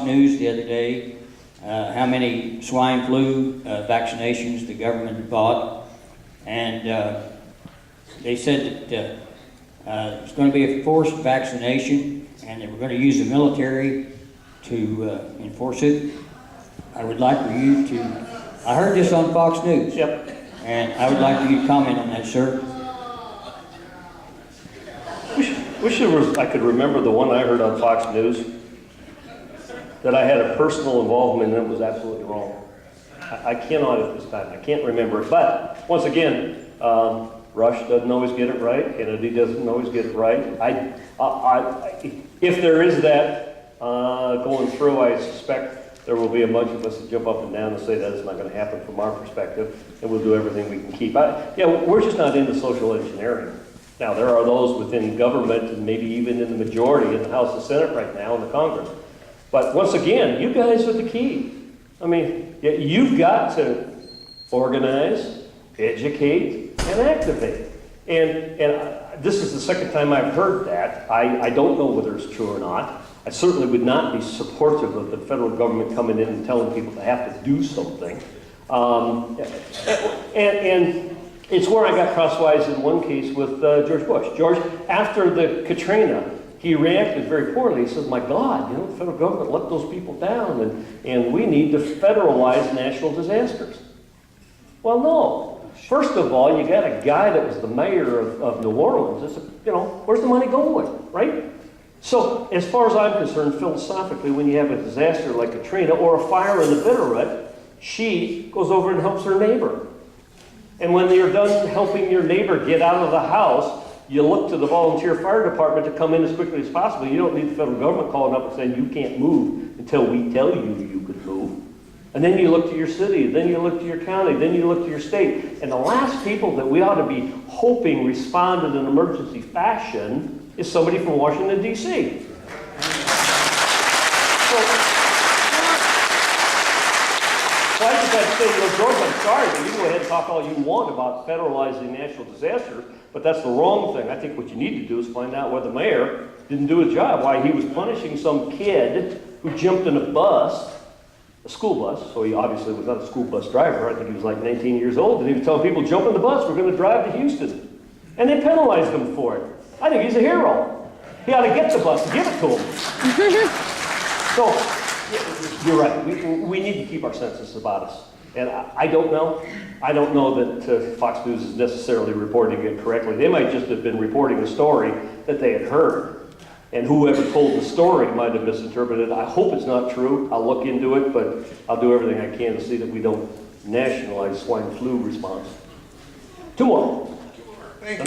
News the other day how many swine flu vaccinations the government had bought, and they said that it's going to be a forced vaccination, and they were going to use the military to enforce it. I would like for you to, I heard this on Fox News. Yep. And I would like for you to comment on that, sir. I could remember the one I heard on Fox News that I had a personal involvement in. It was absolutely wrong. I cannot at this time. I can't remember it. But once again, Rush doesn't always get it right. Kennedy doesn't always get it right. If there is that going through, I suspect there will be a bunch of us that jump up and down and say that is not going to happen from our perspective, and we'll do everything we can keep. We're just not into social engineering. Now, there are those within government and maybe even in the majority in the House and Senate right now in the Congress. But once again, you guys are the key. I mean, you've got to organize, educate, and activate. And this is the second time I've heard that. I don't know whether it's true or not. I certainly would not be supportive of the federal government coming in and telling people they have to do something. And it's where I got crosswise in one case with George Bush. George, after the Katrina, he reacted very poorly. He says, my God, the federal government let those people down, and we need to federalize national disasters. Well, no. First of all, you got a guy that was the mayor of New Orleans. It's, where's the money going, right? So, as far as I'm concerned, philosophically, when you have a disaster like Katrina or a fire in the Bitterroot, she goes over and helps her neighbor. And when you're done helping your neighbor get out of the house, you look to the volunteer fire department to come in as quickly as possible. You don't need the federal government calling up and saying, you can't move until we tell you you can move. And then you look to your city, then you look to your county, then you look to your state. And the last people that we ought to be hoping respond in an emergency fashion is somebody from Washington, D.C. So I just had to say, George, I'm sorry, but you can go ahead and talk all you want about federalizing national disasters, but that's the wrong thing. I think what you need to do is find out why the mayor didn't do his job, why he was punishing some kid who jumped in a bus, a school bus, so he obviously was not a school bus driver. I think he was like 19 years old, and he was telling people, jump in the bus, we're going to drive to Houston. And they penalized him for it. I think he's a hero. He ought to get the bus and give it to him. So, you're right. We need to keep our senses about us. And I don't know. I don't know that Fox News is necessarily reporting it correctly. They might just have been reporting a story that they had heard. And whoever told the story might have misinterpreted it. I hope it's not true. I'll look into it, but I'll do everything I can to see that we don't nationalize swine flu response. Two more. Thank you.